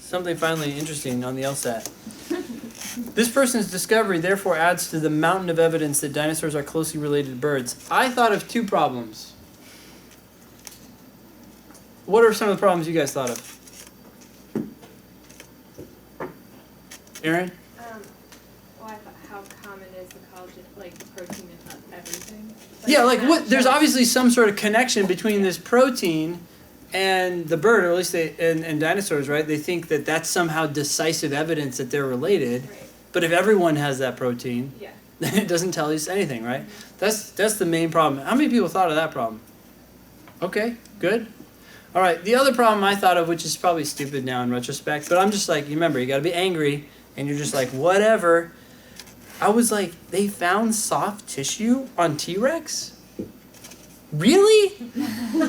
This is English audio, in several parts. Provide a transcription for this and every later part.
something finally interesting on the LSAT. This person's discovery therefore adds to the mountain of evidence that dinosaurs are closely related to birds. I thought of two problems. What are some of the problems you guys thought of? Aaron? Well, I thought how common is the collagen, like protein in everything? Yeah, like what? There's obviously some sort of connection between this protein and the bird, or at least and dinosaurs, right? They think that that's somehow decisive evidence that they're related. Right. But if everyone has that protein, Yeah. then it doesn't tell us anything, right? That's the main problem. How many people thought of that problem? Okay, good. All right, the other problem I thought of, which is probably stupid now in retrospect, but I'm just like, you remember, you got to be angry, and you're just like, whatever. I was like, they found soft tissue on T-Rex? Really?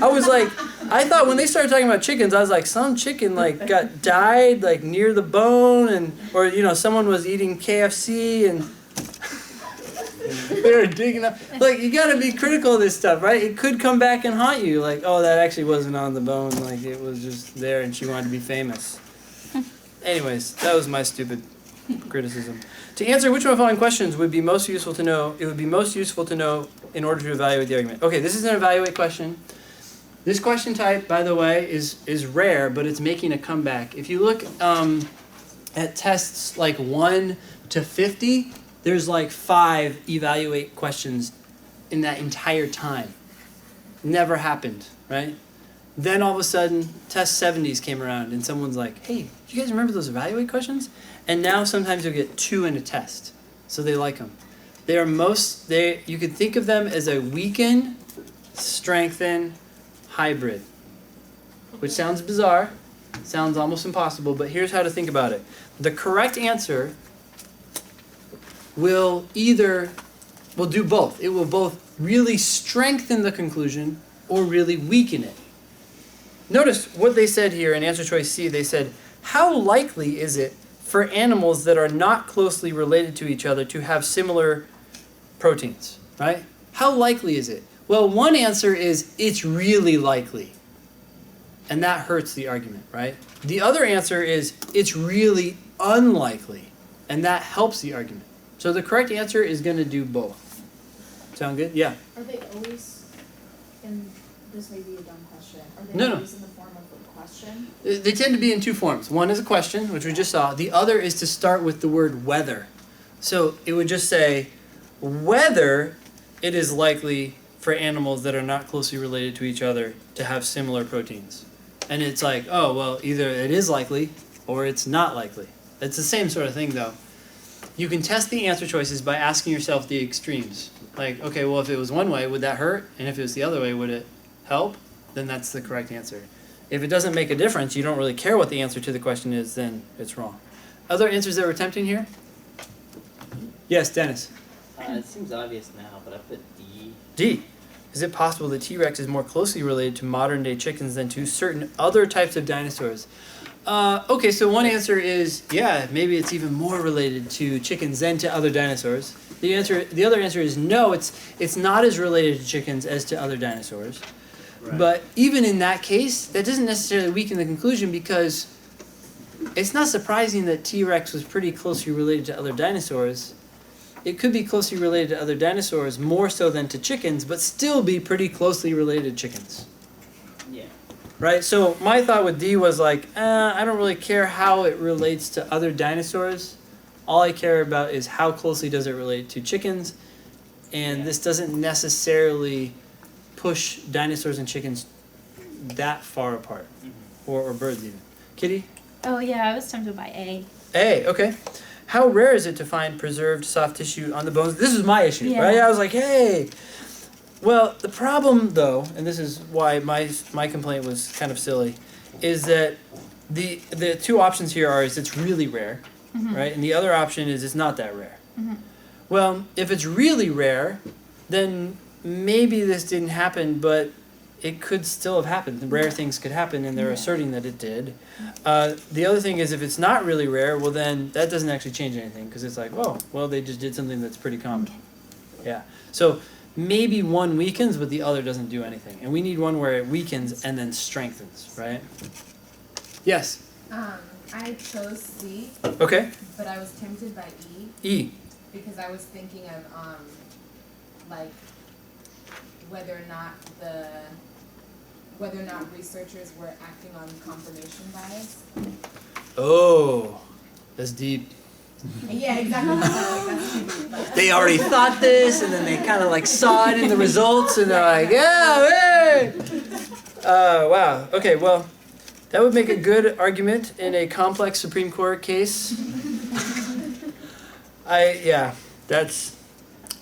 I was like, I thought when they started talking about chickens, I was like, some chicken like got died like near the bone, and or you know someone was eating KFC and they were digging up. Like you got to be critical of this stuff, right? It could come back and haunt you. Like, oh, that actually wasn't on the bone. Like it was just there, and she wanted to be famous. Anyways, that was my stupid criticism. To answer which one of the following questions would be most useful to know, it would be most useful to know in order to evaluate the argument. Okay, this is an evaluate question. This question type, by the way, is rare, but it's making a comeback. If you look at tests like 1 to 50, there's like 5 evaluate questions in that entire time. Never happened, right? Then all of a sudden, test 70s came around, and someone's like, hey, do you guys remember those evaluate questions? And now sometimes you'll get 2 in a test, so they like them. You could think of them as a weaken, strengthen, hybrid, which sounds bizarre, sounds almost impossible, but here's how to think about it. The correct answer will do both. It will both really strengthen the conclusion or really weaken it. Notice what they said here in answer choice C. They said, how likely is it for animals that are not closely related to each other to have similar proteins, right? How likely is it? Well, one answer is it's really likely. And that hurts the argument, right? The other answer is it's really unlikely. And that helps the argument. So the correct answer is going to do both. Sound good? Yeah. Are they always in, this may be a dumb question, are they No. always in the form of a question? They tend to be in 2 forms. One is a question, which we just saw. The other is to start with the word whether. So it would just say whether it is likely for animals that are not closely related to each other to have similar proteins. And it's like, oh, well, either it is likely or it's not likely. It's the same sort of thing, though. You can test the answer choices by asking yourself the extremes. Like, okay, well, if it was one way, would that hurt? And if it was the other way, would it help? Then that's the correct answer. If it doesn't make a difference, you don't really care what the answer to the question is, then it's wrong. Other answers that we're attempting here? Yes, Dennis. It seems obvious now, but I put D. D. Is it possible that T-Rex is more closely related to modern-day chickens than to certain other types of dinosaurs? Okay, so one answer is, yeah, maybe it's even more related to chickens than to other dinosaurs. The other answer is no, it's not as related to chickens as to other dinosaurs. Right. But even in that case, that doesn't necessarily weaken the conclusion because it's not surprising that T-Rex was pretty closely related to other dinosaurs. It could be closely related to other dinosaurs more so than to chickens, but still be pretty closely related to chickens. Yeah. Right? So my thought with D was like, I don't really care how it relates to other dinosaurs. All I care about is how closely does it relate to chickens. And this doesn't necessarily push dinosaurs and chickens that far apart. Mm-hmm. Or birds even. Kitty? Oh yeah, I was tempted by A. A, okay. How rare is it to find preserved soft tissue on the bones? This is my issue, Yeah. right? I was like, hey. Well, the problem, though, and this is why my complaint was kind of silly, is that the 2 options here are is it's really rare, mm-hmm. right? And the other option is it's not that rare. Mm-hmm. Well, if it's really rare, then maybe this didn't happen, but it could still have happened. Rare things could happen, and they're asserting that it did. The other thing is if it's not really rare, well, then that doesn't actually change anything because it's like, oh, well, they just did something that's pretty common. Okay. Yeah. So maybe one weakens, but the other doesn't do anything. And we need one where it weakens and then strengthens, right? Yes? I chose C, Okay. but I was tempted by E E. because I was thinking of like whether or not researchers were acting on confirmation bias. Oh, that's deep. Yeah, exactly. That's too deep, but- They already thought this, and then they kind of like saw it in the results, and they're like, yeah, hey! Wow. Okay, well, that would make a good argument in a complex Supreme Court case. That's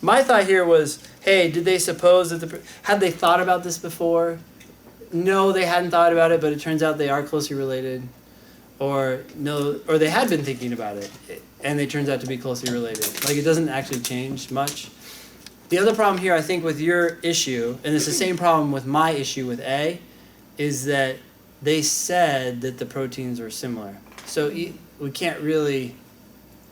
my thought here was, hey, did they suppose that had they thought about this before? No, they hadn't thought about it, but it turns out they are closely related. Or no, or they had been thinking about it, and it turns out to be closely related. Like, it doesn't actually change much. The other problem here, I think, with your issue, and it's the same problem with my issue with A, is that they said that the proteins were similar. So we can't really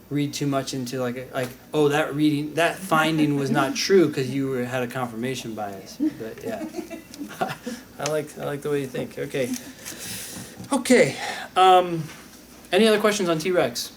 read too much into like oh, that finding was not true because you had a confirmation bias. But yeah, I like the way you think. Okay. Any other questions on T-Rex?